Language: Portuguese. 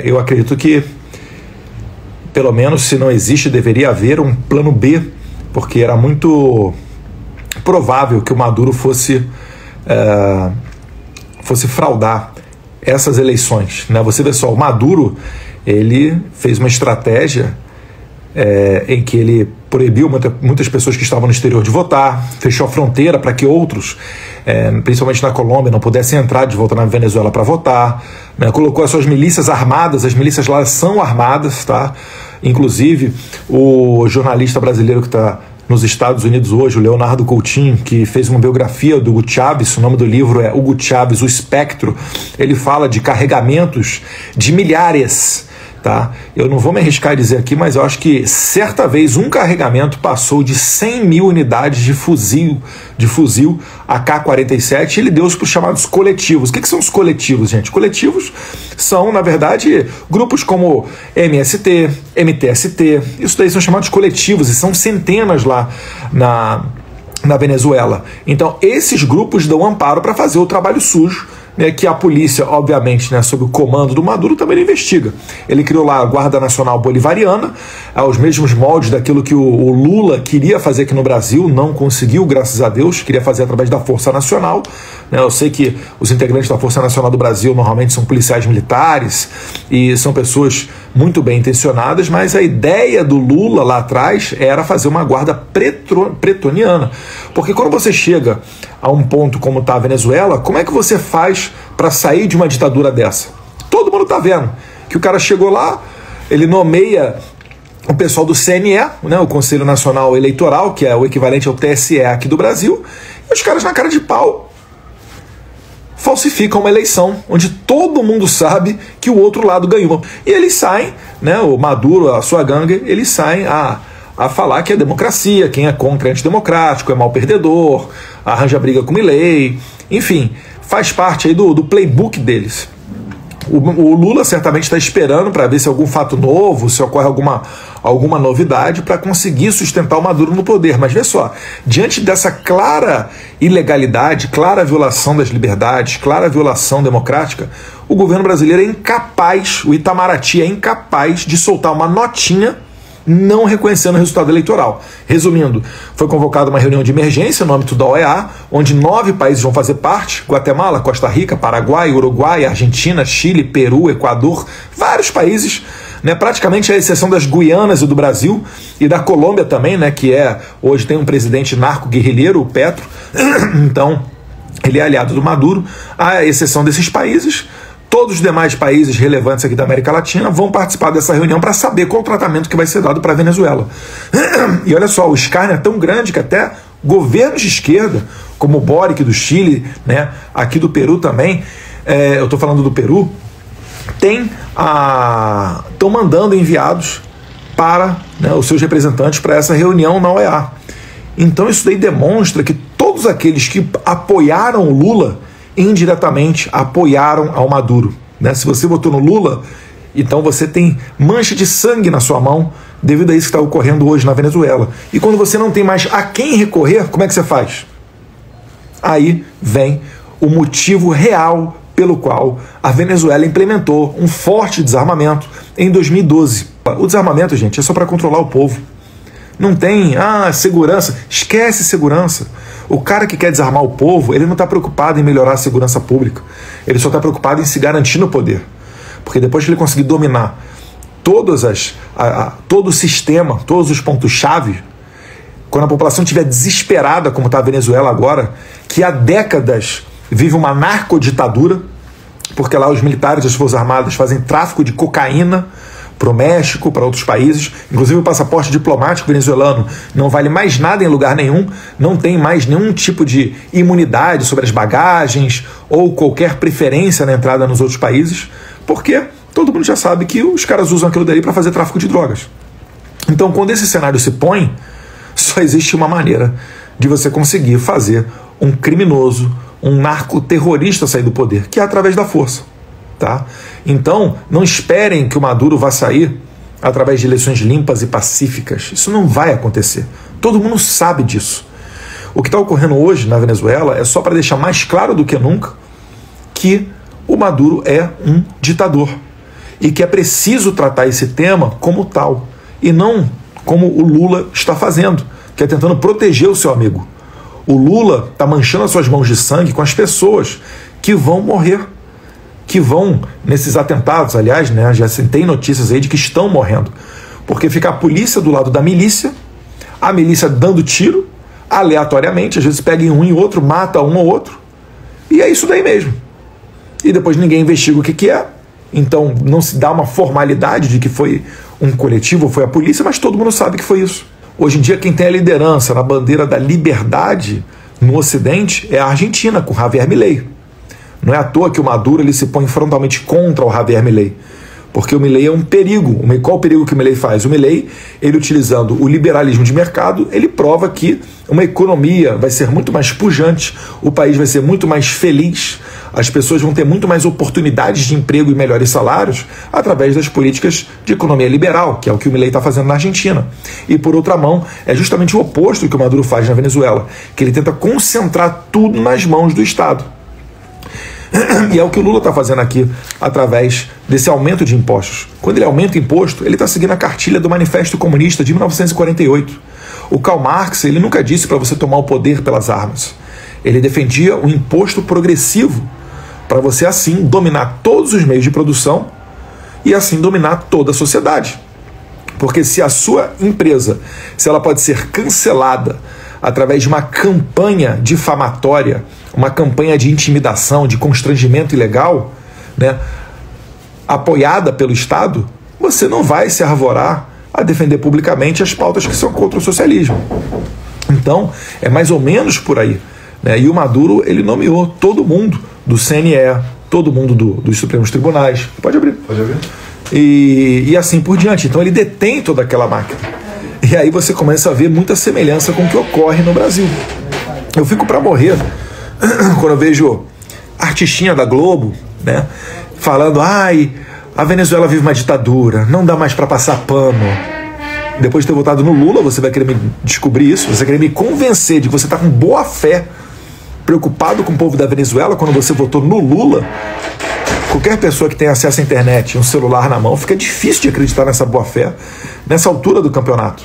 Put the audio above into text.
Eu acredito que, pelo menos se não existe, deveria haver um plano B, porque era muito provável que o Maduro fosse fraudar essas eleições, né? Você vê só, o Maduro, ele fez uma estratégia em que ele proibiu muitas pessoas que estavam no exterior de votar, fechou a fronteira para que outros, principalmente na Colômbia, não pudessem entrar de volta na Venezuela para votar, né? Colocou as suas milícias armadas, as milícias lá são armadas, tá? Inclusive, o jornalista brasileiro que está nos Estados Unidos hoje, o Leonardo Coutinho, que fez uma biografia do Hugo Chávez, o nome do livro é Hugo Chávez, O Espectro, ele fala de carregamentos de milhares, tá? Eu não vou me arriscar a dizer aqui, mas eu acho que certa vez um carregamento passou de 100 mil unidades de fuzil AK-47, ele deu os chamados coletivos. O que são os coletivos, gente? Coletivos são, na verdade, grupos como MST, MTST, isso daí são chamados coletivos e são centenas lá na Venezuela. Então, esses grupos dão amparo para fazer o trabalho sujo, né, que a polícia, obviamente, né, sob o comando do Maduro, também investiga. Ele criou lá a Guarda Nacional Bolivariana, aos mesmos moldes daquilo que o Lula queria fazer aqui no Brasil, não conseguiu, graças a Deus, queria fazer através da Força Nacional. Né, eu sei que os integrantes da Força Nacional do Brasil normalmente são policiais militares e são pessoas muito bem intencionadas, mas a ideia do Lula lá atrás era fazer uma guarda pretoniana. Porque quando você chega a um ponto como está a Venezuela, como é que você faz para sair de uma ditadura dessa? Todo mundo está vendo que o cara chegou lá, ele nomeia o pessoal do CNE, né, o Conselho Nacional Eleitoral, que é o equivalente ao TSE aqui do Brasil, e os caras na cara de pau falsificam uma eleição onde todo mundo sabe que o outro lado ganhou. E eles saem, né, o Maduro, a sua gangue, eles saem a falar que é democracia, quem é contra é antidemocrático, é mal perdedor, arranja briga com Milei, enfim, faz parte aí do playbook deles. O Lula certamente está esperando para ver se algum fato novo, se ocorre alguma novidade para conseguir sustentar o Maduro no poder. Mas vê só, diante dessa clara ilegalidade, clara violação das liberdades, clara violação democrática, o governo brasileiro é incapaz, o Itamaraty é incapaz de soltar uma notinha não reconhecendo o resultado eleitoral. Resumindo, foi convocada uma reunião de emergência no âmbito da OEA, onde 9 países vão fazer parte: Guatemala, Costa Rica, Paraguai, Uruguai, Argentina, Chile, Peru, Equador, vários países, né, praticamente à exceção das Guianas e do Brasil, e da Colômbia também, né, que hoje tem um presidente narco-guerrilheiro, o Petro, então ele é aliado do Maduro. À exceção desses países, todos os demais países relevantes aqui da América Latina vão participar dessa reunião para saber qual o tratamento que vai ser dado para a Venezuela. E olha só, o escárnio é tão grande que até governos de esquerda, como o Boric do Chile, né, aqui do Peru também, eu estou falando do Peru, estão mandando enviados para, né, os seus representantes para essa reunião na OEA. Então isso daí demonstra que todos aqueles que apoiaram o Lula indiretamente apoiaram ao Maduro, né? Se você votou no Lula, então você tem mancha de sangue na sua mão devido a isso que está ocorrendo hoje na Venezuela. E quando você não tem mais a quem recorrer, como é que você faz? Aí vem o motivo real pelo qual a Venezuela implementou um forte desarmamento em 2012. O desarmamento, gente, é só para controlar o povo. Não tem, segurança, esquece segurança. O cara que quer desarmar o povo, ele não está preocupado em melhorar a segurança pública. Ele só está preocupado em se garantir no poder. Porque depois que ele conseguir dominar todo o sistema, todos os pontos-chave, quando a população estiver desesperada, como está a Venezuela agora, que há décadas vive uma narcoditadura, porque lá os militares e as forças armadas fazem tráfico de cocaína para o México, para outros países, inclusive o passaporte diplomático venezuelano não vale mais nada em lugar nenhum, não tem mais nenhum tipo de imunidade sobre as bagagens ou qualquer preferência na entrada nos outros países, porque todo mundo já sabe que os caras usam aquilo dali para fazer tráfico de drogas. Então, quando esse cenário se põe, só existe uma maneira de você conseguir fazer um criminoso, um narcoterrorista sair do poder, que é através da força. Tá? Então, não esperem que o Maduro vá sair através de eleições limpas e pacíficas. Isso não vai acontecer. Todo mundo sabe disso. O que está ocorrendo hoje na Venezuela é só para deixar mais claro do que nunca que o Maduro é um ditador. e que é preciso tratar esse tema como tal, e não como o Lula está fazendo, que é tentando proteger o seu amigo. O Lula está manchando as suas mãos de sangue com as pessoas que vão morrer, que vão nesses atentados, aliás, né, já tem notícias aí de que estão morrendo, porque fica a polícia do lado da milícia, a milícia dando tiro, aleatoriamente, às vezes pega em um e outro, mata um ou outro, e é isso daí mesmo. E depois ninguém investiga o que é, então não se dá uma formalidade de que foi um coletivo ou foi a polícia, mas todo mundo sabe que foi isso. Hoje em dia quem tem a liderança na bandeira da liberdade no Ocidente é a Argentina, com Javier Milei. Não é à toa que o Maduro ele se põe frontalmente contra o Javier Milei, porque o Milei é um perigo. Qual o perigo que o Milei faz? O Milei, ele utilizando o liberalismo de mercado, ele prova que uma economia vai ser muito mais pujante, o país vai ser muito mais feliz, as pessoas vão ter muito mais oportunidades de emprego e melhores salários através das políticas de economia liberal, que é o que o Milei está fazendo na Argentina. E por outra mão, é justamente o oposto do que o Maduro faz na Venezuela, que ele tenta concentrar tudo nas mãos do Estado. E é o que o Lula está fazendo aqui, através desse aumento de impostos. Quando ele aumenta o imposto, ele está seguindo a cartilha do Manifesto Comunista de 1948. O Karl Marx, ele nunca disse para você tomar o poder pelas armas. Ele defendia o imposto progressivo, para você assim dominar todos os meios de produção e assim dominar toda a sociedade. Porque se a sua empresa, se ela pode ser cancelada através de uma campanha difamatória, uma campanha de intimidação, de constrangimento ilegal, né, apoiada pelo Estado, você não vai se arvorar a defender publicamente as pautas que são contra o socialismo. Então, é mais ou menos por aí, né? E o Maduro, ele nomeou todo mundo do CNE, todo mundo dos Supremos Tribunais. Pode abrir. Pode abrir. E assim por diante. Então, ele detém toda aquela máquina. E aí você começa a ver muita semelhança com o que ocorre no Brasil. Eu fico para morrer quando eu vejo artistinha da Globo, né, falando: ai, a Venezuela vive uma ditadura, não dá mais para passar pano. Depois de ter votado no Lula, você vai querer me descobrir isso, você vai querer me convencer de que você está com boa fé, preocupado com o povo da Venezuela quando você votou no Lula. Qualquer pessoa que tem acesso à internet e um celular na mão, fica difícil de acreditar nessa boa fé nessa altura do campeonato.